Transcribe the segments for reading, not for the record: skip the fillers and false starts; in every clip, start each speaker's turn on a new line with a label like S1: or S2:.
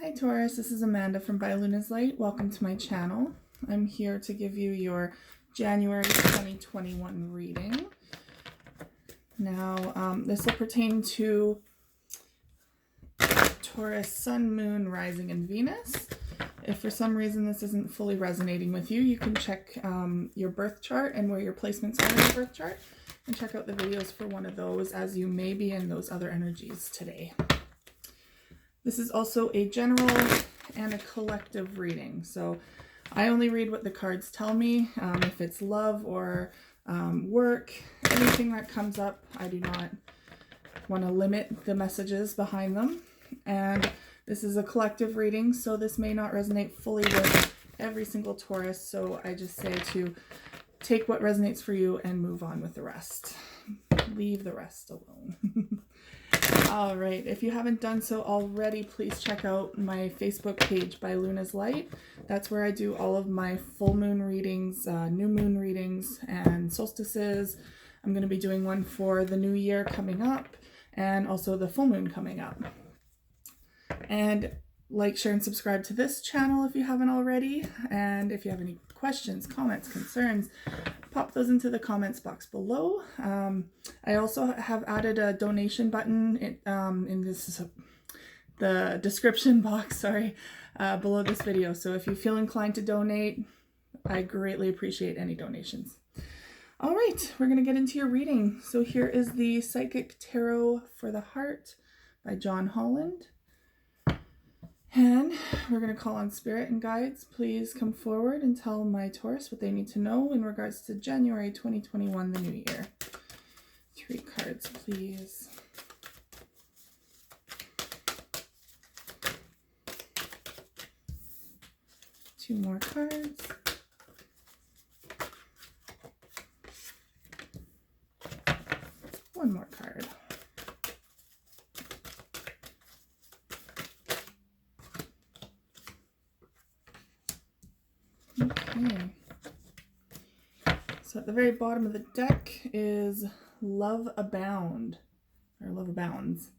S1: Hi Taurus, this is Amanda from By Luna's Light. Welcome to my channel. I'm here to give you your January 2021 reading. Now, this will pertain to Taurus, Sun, Moon, Rising, and Venus. If for some reason this isn't fully resonating with you, you can check your birth chart and where your placements are in your birth chart and check out the videos for one of those, as you may be in those other energies today. This is also a general and a collective reading. So I only read what the cards tell me. If it's love or work, anything that comes up, I do not want to limit the messages behind them. And this is a collective reading, so this may not resonate fully with every single Taurus. So I just say to take what resonates for you and move on with the rest. Leave the rest alone. All right, if you haven't done so already, please check out my Facebook page, By Luna's Light. That's where I do all of my full moon readings, new moon readings, and solstices. I'm going to be doing one for the new year coming up, and also the full moon coming up. And like, share, and subscribe to this channel if you haven't already. And if you have any questions, comments, concerns, pop those into the comments box below. I also have added a donation button in the description box, below this video. So if you feel inclined to donate, I greatly appreciate any donations. All right, we're going to get into your reading. So here is the Psychic Tarot for the Heart by John Holland. And we're going to call on spirit and guides. Please come forward and tell my Taurus what they need to know in regards to January 2021, the new year. 3 cards, please. Two more cards. One more card. Okay. So at the very bottom of the deck is Love Abound, or Love Abounds.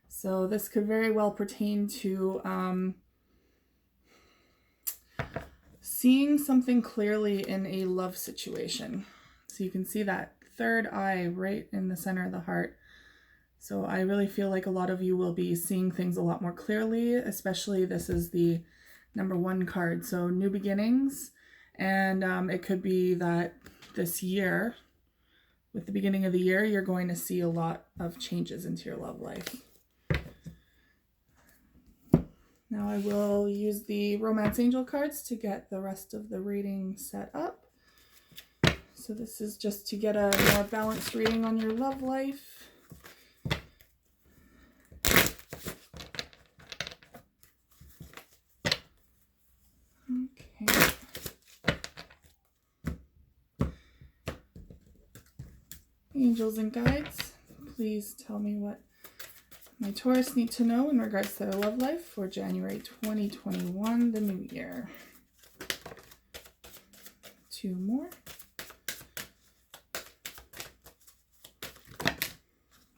S1: So this could very well pertain to seeing something clearly in a love situation. So you can see that third eye right in the center of the heart. So I really feel like a lot of you will be seeing things a lot more clearly, especially this is the number 1 card. So new beginnings. And it could be that this year, with the beginning of the year, you're going to see a lot of changes into your love life. Now I will use the Romance Angel cards to get the rest of the reading set up. So this is just to get a more balanced reading on your love life. Okay. Angels and guides, please tell me what my Taurus need to know in regards to their love life for January 2021, the new year. 2 more.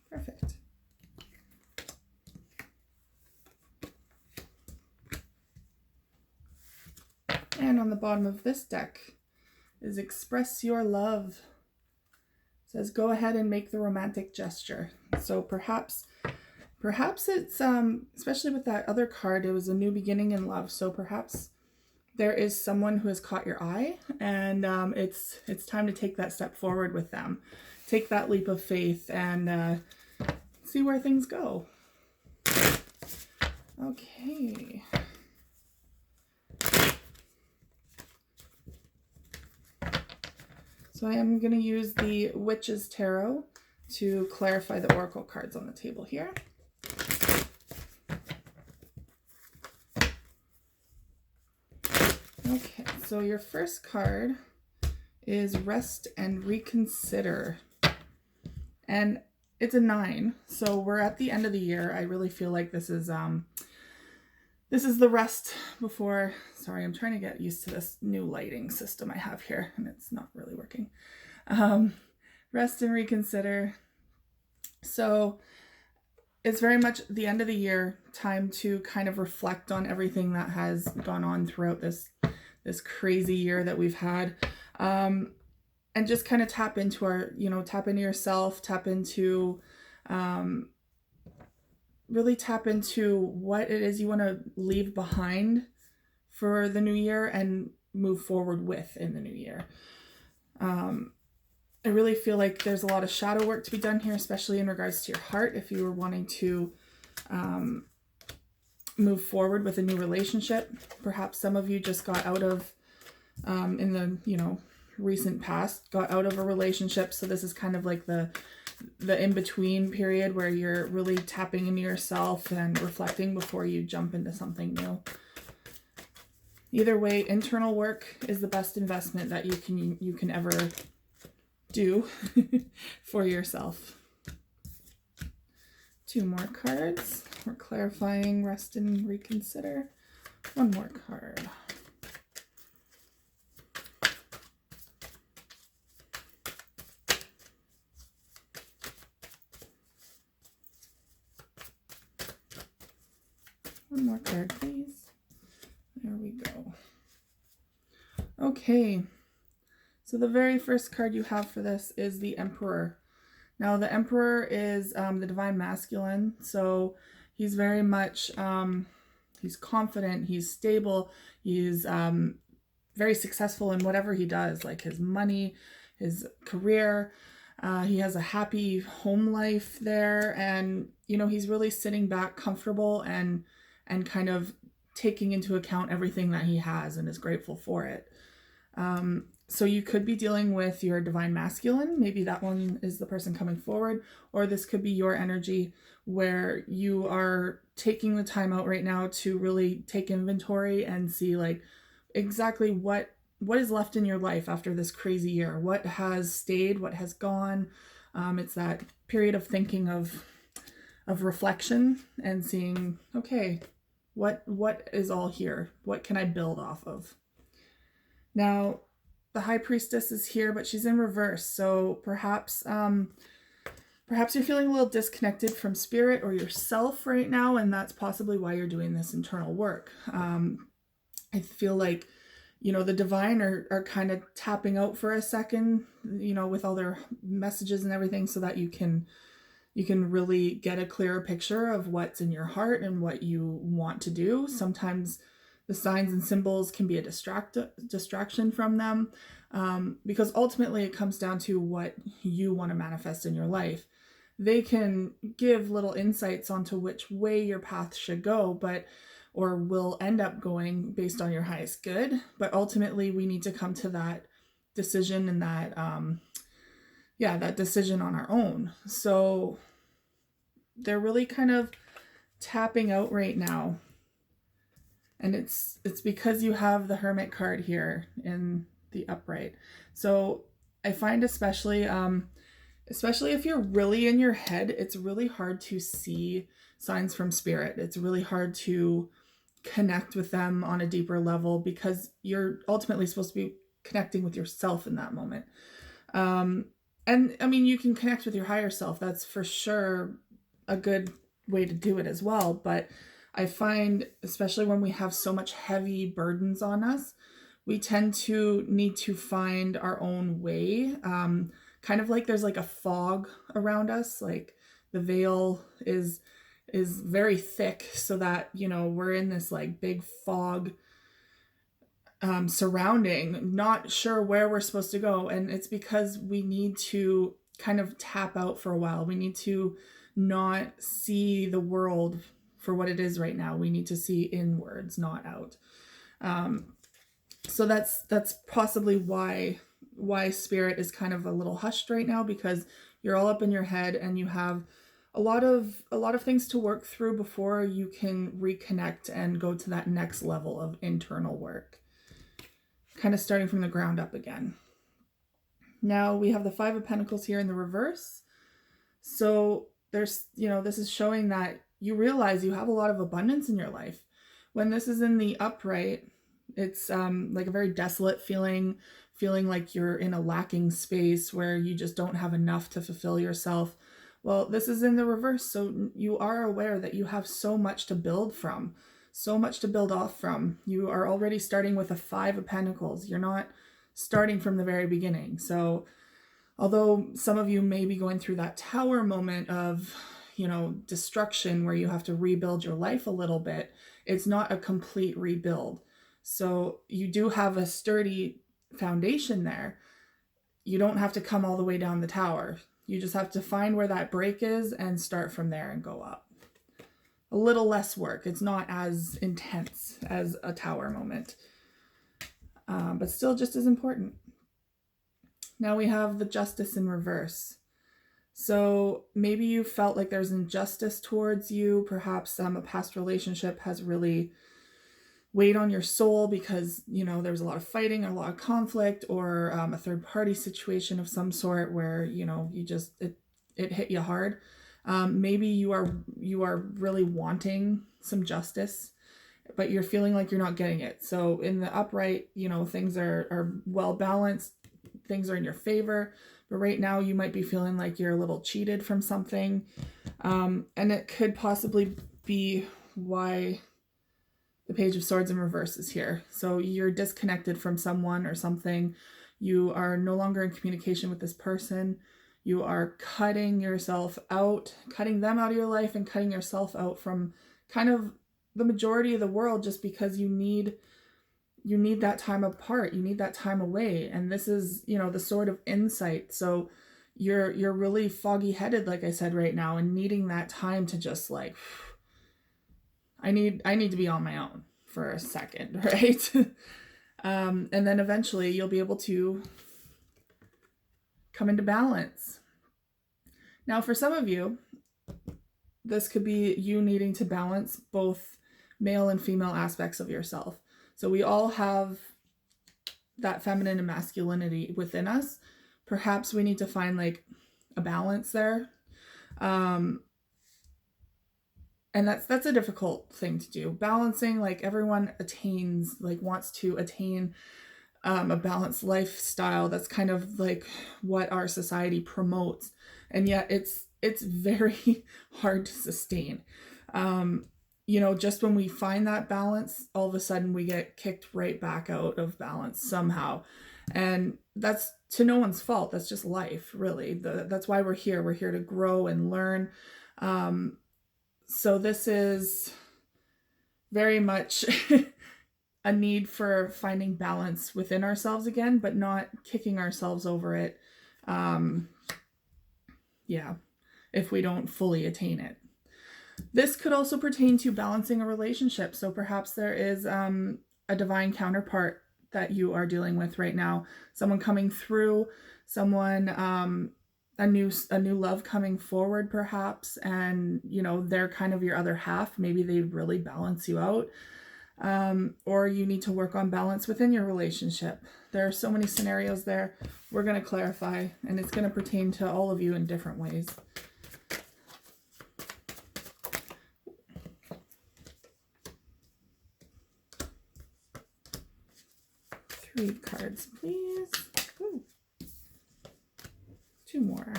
S1: Perfect. And on the bottom of this deck is Express Your Love. It says go ahead and make the romantic gesture. So perhaps it's especially with that other card, it was a new beginning in love. So perhaps there is someone who has caught your eye, and it's time to take that step forward with them. Take that leap of faith and see where things go. Okay. So I am going to use the Witch's Tarot to clarify the oracle cards on the table here. Okay, so your first card is Rest and Reconsider. And it's a 9, so we're at the end of the year. I really feel like this is the rest before, sorry, I'm trying to get used to this new lighting system I have here, and it's not really working. Rest and reconsider. So it's very much the end of the year, time to kind of reflect on everything that has gone on throughout this crazy year that we've had. And just kind of tap into tap into yourself, really tap into what it is you want to leave behind for the new year and move forward with in the new year. I really feel like there's a lot of shadow work to be done here, especially in regards to your heart. If you were wanting to move forward with a new relationship, perhaps some of you just got out of, in the, recent past, got out of a relationship. So this is kind of like the in-between period where you're really tapping into yourself and reflecting before you jump into something new. Either way, internal work is the best investment that you can ever do for yourself. 2 more cards. We're clarifying, rest and reconsider. 1 more card. One more card, please. There we go. Okay. So the very first card you have for this is the Emperor. Now the Emperor is the divine masculine, so he's very much, he's confident, he's stable, he's very successful in whatever he does, like his money, his career. He has a happy home life there, and he's really sitting back comfortable and kind of taking into account everything that he has and is grateful for it. So you could be dealing with your divine masculine. Maybe that one is the person coming forward, or this could be your energy where you are taking the time out right now to really take inventory and see like exactly what is left in your life after this crazy year. What has stayed, what has gone. It's that period of thinking of reflection and seeing, okay, what is all here? What can I build off of? Now, the High Priestess is here, but she's in reverse. So perhaps you're feeling a little disconnected from spirit or yourself right now, and that's possibly why you're doing this internal work. I feel like, the divine are kind of tapping out for a second, with all their messages and everything, so that you can really get a clearer picture of what's in your heart and what you want to do. Sometimes the signs and symbols can be a distraction from them, because ultimately it comes down to what you want to manifest in your life. They can give little insights onto which way your path should go, or will end up going based on your highest good. But ultimately we need to come to that decision and that decision on our own. So they're really kind of tapping out right now. And it's because you have the Hermit card here in the upright. So I find especially if you're really in your head, it's really hard to see signs from spirit. It's really hard to connect with them on a deeper level because you're ultimately supposed to be connecting with yourself in that moment. And I mean, you can connect with your higher self. That's for sure a good way to do it as well. But I find, especially when we have so much heavy burdens on us, we tend to need to find our own way. Kind of like there's like a fog around us, like the veil is very thick, so that, we're in this like big fog surrounding, not sure where we're supposed to go. And it's because we need to kind of tap out for a while. We need to not see the world for what it is right now. We need to see inwards, not out. So that's possibly why spirit is kind of a little hushed right now, because you're all up in your head and you have a lot of things to work through before you can reconnect and go to that next level of internal work. Kind of starting from the ground up again. Now we have the 5 of Pentacles here in the reverse. So there's, this is showing that you realize you have a lot of abundance in your life. When this is in the upright, it's like a very desolate feeling like you're in a lacking space where you just don't have enough to fulfill yourself. Well, this is in the reverse. So you are aware that you have so much to build from, so much to build off from. You are already starting with a 5 of Pentacles. You're not starting from the very beginning. So although some of you may be going through that Tower moment of, destruction where you have to rebuild your life a little bit, it's not a complete rebuild. So you do have a sturdy foundation there. You don't have to come all the way down the tower. You just have to find where that break is and start from there and go up. A little less work. It's not as intense as a Tower moment, but still just as important. Now we have the Justice in reverse. So maybe you felt like there's injustice towards you. Perhaps a past relationship has really weighed on your soul because, there was a lot of fighting, a lot of conflict, or a third party situation of some sort where, it hit you hard. Maybe you are really wanting some justice, but you're feeling like you're not getting it. So in the upright, things are well balanced. Things are in your favor, but right now you might be feeling like you're a little cheated from something. And it could possibly be why the Page of Swords in reverse is here. So you're disconnected from someone or something. You are no longer in communication with this person. You are cutting yourself out, cutting them out of your life and cutting yourself out from kind of the majority of the world just because you need that time apart. You need that time away. And this is, the Sword of Insight. So you're really foggy headed, like I said, right now, and needing that time to just like, I need to be on my own for a second, right? And then eventually you'll be able to come into balance. Now, for some of you, this could be you needing to balance both male and female aspects of yourself. So we all have that feminine and masculinity within us. Perhaps we need to find like a balance there. And that's a difficult thing to do. Balancing, like everyone wants to attain a balanced lifestyle. That's kind of like what our society promotes. And yet it's very hard to sustain. Just when we find that balance, all of a sudden we get kicked right back out of balance somehow. And that's to no one's fault. That's just life, really. That's why we're here. We're here to grow and learn. So this is very much a need for finding balance within ourselves again, but not kicking ourselves over it. If we don't fully attain it. This could also pertain to balancing a relationship. So perhaps there is a divine counterpart that you are dealing with right now. Someone coming through, someone, a new love coming forward perhaps, and they're kind of your other half. Maybe they really balance you out, or you need to work on balance within your relationship. There are so many scenarios there. We're going to clarify, and it's going to pertain to all of you in different ways. Three cards, please. Ooh. Two more.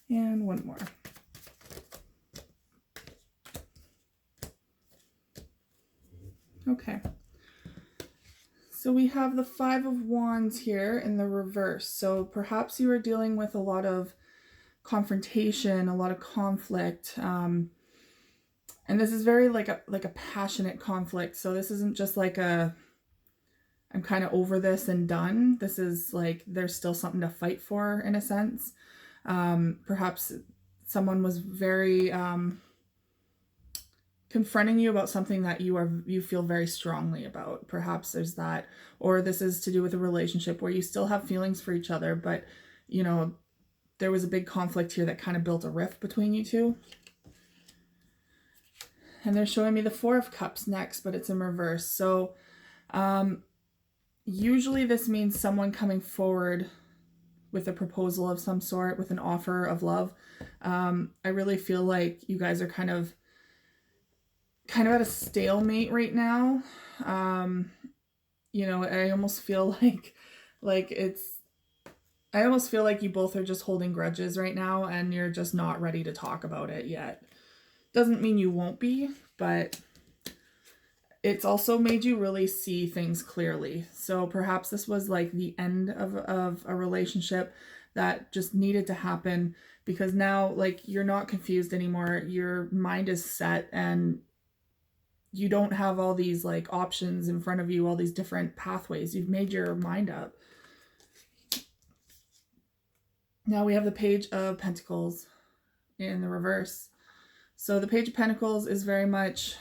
S1: And one more. Okay. So we have the Five of Wands here in the reverse. So perhaps you are dealing with a lot of confrontation, a lot of conflict. And this is very like a passionate conflict. So this isn't just like I'm kind of over this and done. This is like there's still something to fight for in a sense. Perhaps someone was very confronting you about something that you feel very strongly about. Perhaps there's that, or this is to do with a relationship where you still have feelings for each other, but there was a big conflict here that kind of built a rift between you two. And they're showing me the Four of Cups next, but it's in reverse. So usually this means someone coming forward with a proposal of some sort, with an offer of love. I really feel like you guys are kind of at a stalemate right now. you know, I almost feel like I almost feel like you both are just holding grudges right now and you're just not ready to talk about it yet. Doesn't mean you won't be, but it's also made you really see things clearly. So perhaps this was like the end of a relationship that just needed to happen, because now like you're not confused anymore. Your mind is set and you don't have all these like options in front of you, all these different pathways. You've made your mind up. Now we have the Page of Pentacles in the reverse. So the Page of Pentacles is very much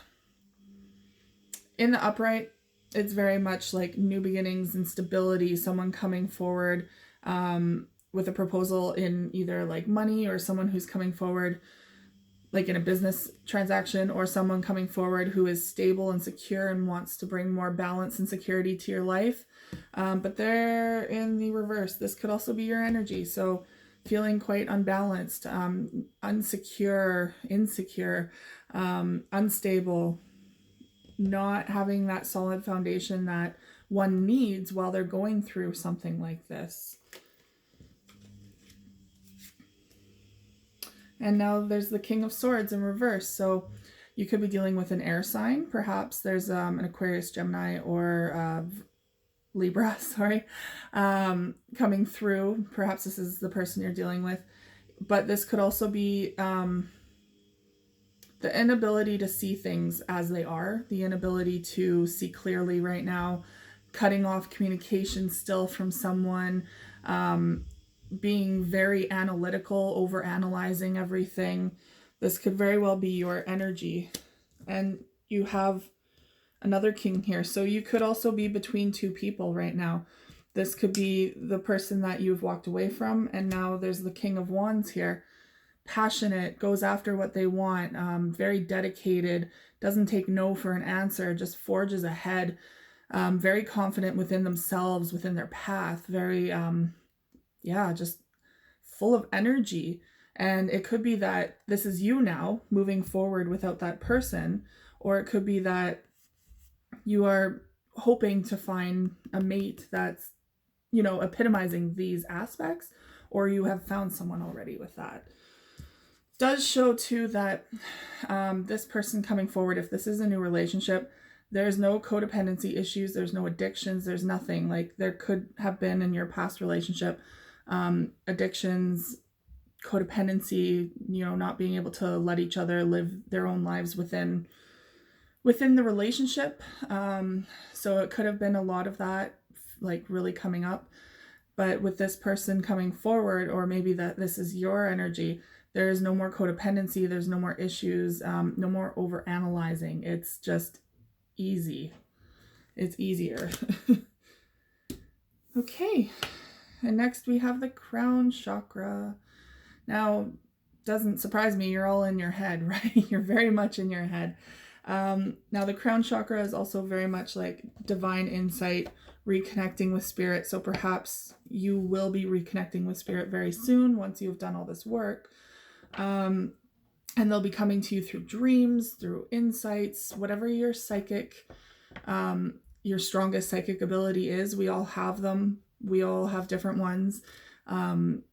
S1: in the upright. It's very much like new beginnings and stability, someone coming forward with a proposal in either like money, or someone who's coming forward like in a business transaction, or someone coming forward who is stable and secure and wants to bring more balance and security to your life. But they're in the reverse. This could also be your energy. So feeling quite unbalanced, unsecure, insecure, unstable, not having that solid foundation that one needs while they're going through something like this. And now there's the King of Swords in reverse. So you could be dealing with an air sign. Perhaps there's an Aquarius, Gemini, or Libra, sorry, coming through. Perhaps this is the person you're dealing with. But this could also be the inability to see things as they are, the inability to see clearly right now, cutting off communication still from someone, being very analytical, over analyzing everything. This could very well be your energy. And you have another king here. So you could also be between two people right now. This could be the person that you've walked away from, and now there's the King of Wands here. Passionate, goes after what they want, very dedicated, doesn't take no for an answer, just forges ahead, very confident within themselves, within their path, very just full of energy. And it could be that this is you now moving forward without that person, or it could be that you are hoping to find a mate that's, you know, epitomizing these aspects, or you have found someone already with that. Does show too that this person coming forward, if this is a new relationship, there's no codependency issues, there's no addictions, there's nothing. Like there could have been in your past relationship addictions, codependency, you know, not being able to let each other live their own lives within the relationship. So it could have been a lot of that like really coming up. But with this person coming forward, or maybe that this is your energy, there is no more codependency, there's no more issues, no more over analyzing. It's just easy. It's easier. Okay. And next we have the crown chakra. Now, doesn't surprise me, you're all in your head, right? You're very much in your head. Now the crown chakra is also very much like divine insight, reconnecting with spirit. So perhaps you will be reconnecting with spirit very soon once you've done all this work. And they'll be coming to you through dreams, through insights, whatever your psychic, your strongest psychic ability is. We all have them. We all have different ones. I'm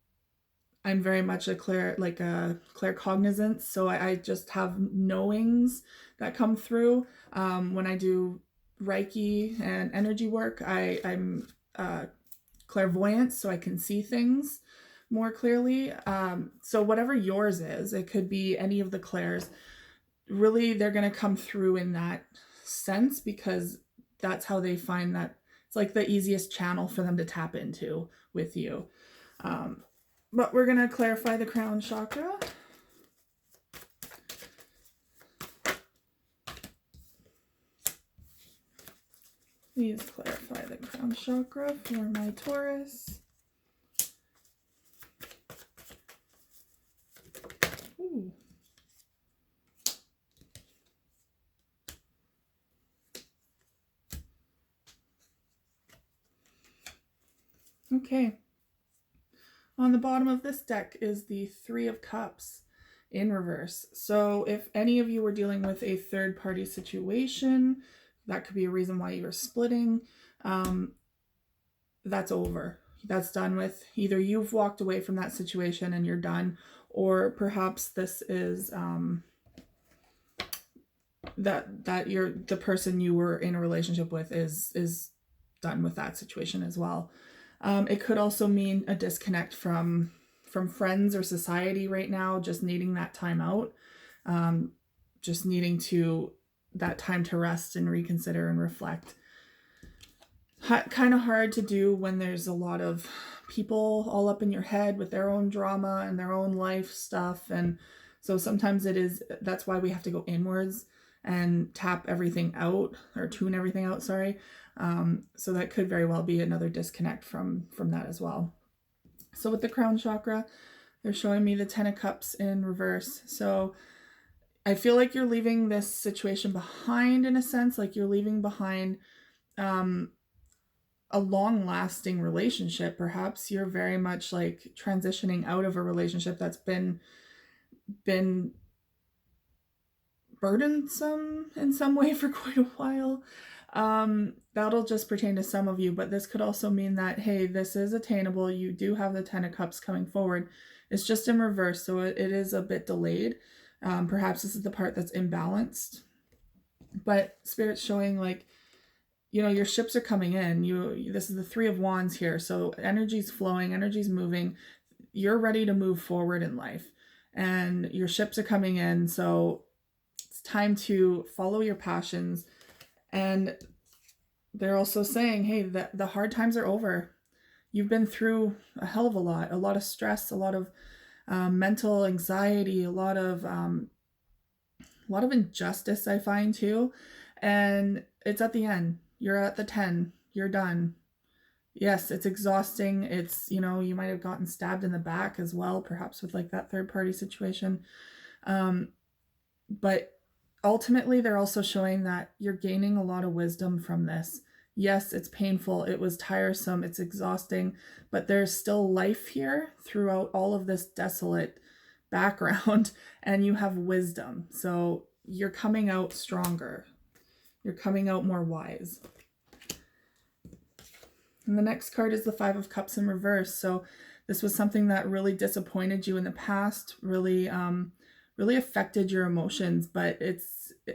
S1: very much a claircognizance. So I just have knowings that come through. When I do Reiki and energy work, I'm clairvoyant, so I can see things more clearly. So whatever yours is, it could be any of the clairs. Really, they're going to come through in that sense, because that's how they find that it's like the easiest channel for them to tap into with you. But we're going to clarify the crown chakra. Please clarify the crown chakra for my Taurus. Ooh. Okay. On the bottom of this deck is the Three of Cups in reverse. So if any of you were dealing with a third-party situation, that could be a reason why you were splitting. that's over. That's done with. Either you've walked away from that situation and you're done, or perhaps this is that you're the person you were in a relationship with is done with that situation as well. It could also mean a disconnect from friends or society right now, just needing that time out, just needing to that time to rest and reconsider and reflect. Kind of hard to do when there's a lot of people all up in your head with their own drama and their own life stuff, and so sometimes that's why we have to go inwards and tap everything out, or tune everything out, sorry. So that could very well be another disconnect from that as well. So with the crown chakra, they're showing me the 10 of Cups in reverse. So I feel like you're leaving this situation behind, in a sense, like you're leaving behind a long-lasting relationship. Perhaps you're very much like transitioning out of a relationship that's been burdensome in some way for quite a while. That'll just pertain to some of you, but this could also mean that, hey, this is attainable. You do have the 10 of Cups coming forward. It's just in reverse, so it is a bit delayed. Perhaps this is the part that's imbalanced, but Spirit's showing like, your ships are coming in. This is the 3 of Wands here, so energy's flowing, energy's moving. You're ready to move forward in life, and your ships are coming in, so it's time to follow your passions. And they're also saying, hey, the hard times are over. You've been through a hell of a lot of stress, a lot of mental anxiety, a lot of injustice, I find too. And it's at the end. You're at the 10. You're done. Yes, it's exhausting. It's, you might have gotten stabbed in the back as well, perhaps with like that third party situation. But ultimately, they're also showing that you're gaining a lot of wisdom from this. Yes, it's painful. It was tiresome. It's exhausting, but there's still life here throughout all of this desolate background, and you have wisdom. So you're coming out stronger. You're coming out more wise. And the next card is the 5 of Cups in reverse. So this was something that really disappointed you in the past, really affected your emotions, but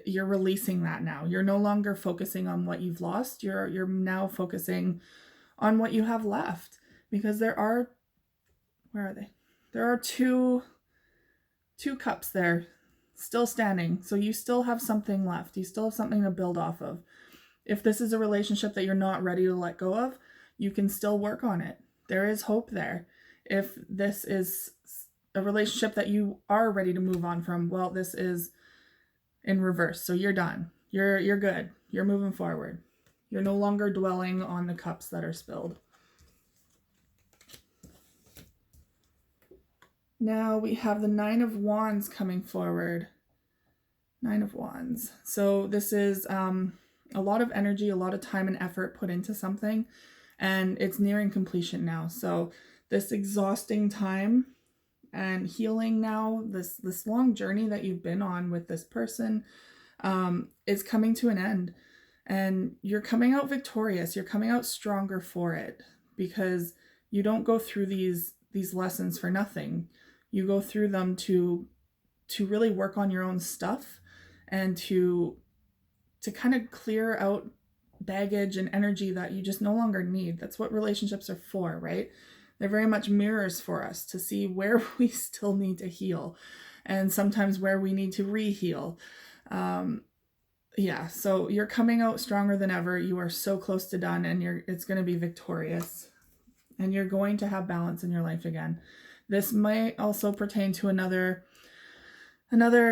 S1: you're releasing that now. You're no longer focusing on what you've lost. You're now focusing on what you have left, because there are, where are they? There are two cups there still standing. So you still have something left. You still have something to build off of. If this is a relationship that you're not ready to let go of, you can still work on it. There is hope there. If this is a relationship that you are ready to move on from, well, this is in reverse. So you're done. You're good. You're moving forward. You're no longer dwelling on the cups that are spilled. Now we have the 9 of Wands coming forward. 9 of Wands. So this is a lot of energy, a lot of time and effort put into something, and it's nearing completion now. So this exhausting time and healing now, this long journey that you've been on with this person, is coming to an end, and you're coming out victorious. You're coming out stronger for it, because you don't go through these lessons for nothing. You go through them to really work on your own stuff, and to kind of clear out baggage and energy that you just no longer need. That's what relationships are for, right? They're very much mirrors for us to see where we still need to heal, and sometimes where we need to re-heal. Yeah, so you're coming out stronger than ever. You are so close to done, and it's going to be victorious, and you're going to have balance in your life again. This might also pertain to another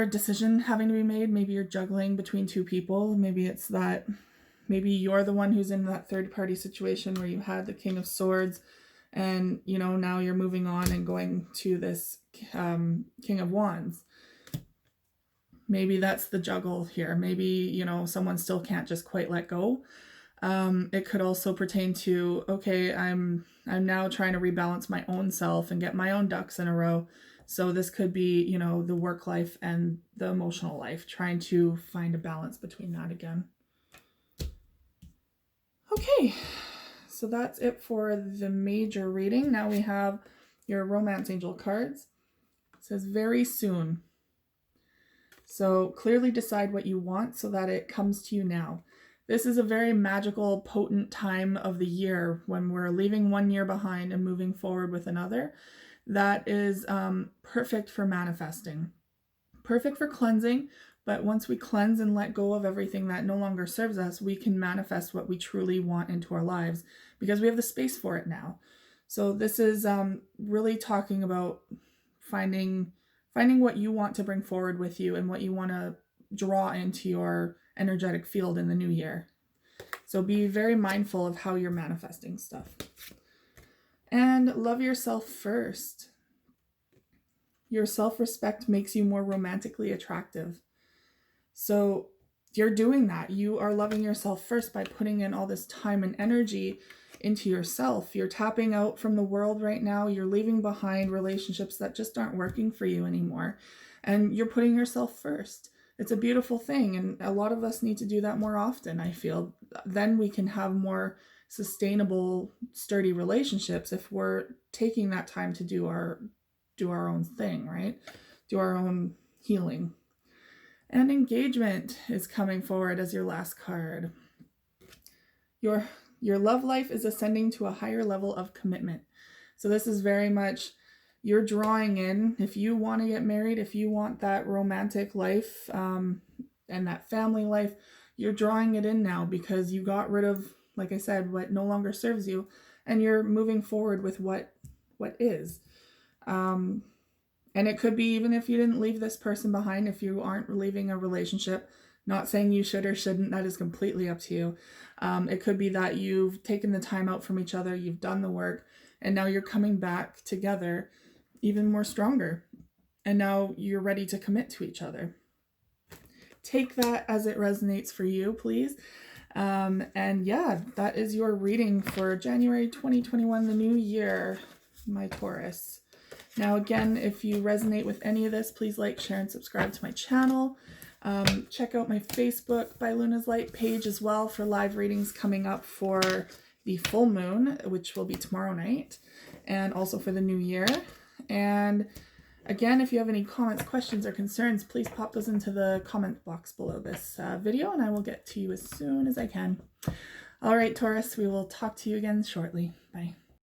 S1: decision having to be made. Maybe you're juggling between two people. Maybe you're the one who's in that third party situation where you had the King of Swords, and now you're moving on and going to this King of Wands. Maybe that's the juggle here. Maybe someone still can't just quite let go. It could also pertain to, okay, I'm now trying to rebalance my own self and get my own ducks in a row. So this could be, the work life and the emotional life, trying to find a balance between that again. Okay, so that's it for the major reading. Now we have your romance angel cards. It says very soon. So clearly decide what you want so that it comes to you now. This is a very magical, potent time of the year when we're leaving one year behind and moving forward with another. That is perfect for manifesting, perfect for cleansing. But once we cleanse and let go of everything that no longer serves us, we can manifest what we truly want into our lives because we have the space for it now. So this is really talking about finding what you want to bring forward with you and what you want to draw into your energetic field in the new year. So be very mindful of how you're manifesting stuff. And love yourself first. Your self-respect makes you more romantically attractive. So you're doing that. You are loving yourself first by putting in all this time and energy into yourself. You're tapping out from the world right now. You're leaving behind relationships that just aren't working for you anymore. And you're putting yourself first. It's a beautiful thing. And a lot of us need to do that more often, I feel. Then we can have more sustainable, sturdy relationships if we're taking that time to do our own thing, right? Do our own healing. And engagement is coming forward as your last card. Your love life is ascending to a higher level of commitment. So this is very much you're drawing in. If you want to get married, if you want that romantic life and that family life, you're drawing it in now because you got rid of, like I said, what no longer serves you, and you're moving forward with what is. And it could be even if you didn't leave this person behind, if you aren't leaving a relationship. Not saying you should or shouldn't, that is completely up to you. It could be that you've taken the time out from each other, you've done the work, and now you're coming back together even more stronger. And now you're ready to commit to each other. Take that as it resonates for you, please. And yeah, that is your reading for January 2021, the new year, my Taurus. Now, again, if you resonate with any of this, please like, share, and subscribe to my channel. Check out my Facebook by Luna's Light page as well for live readings coming up for the full moon, which will be tomorrow night, and also for the new year. And again, if you have any comments, questions, or concerns, please pop those into the comment box below this video, and I will get to you as soon as I can. All right, Taurus, we will talk to you again shortly. Bye.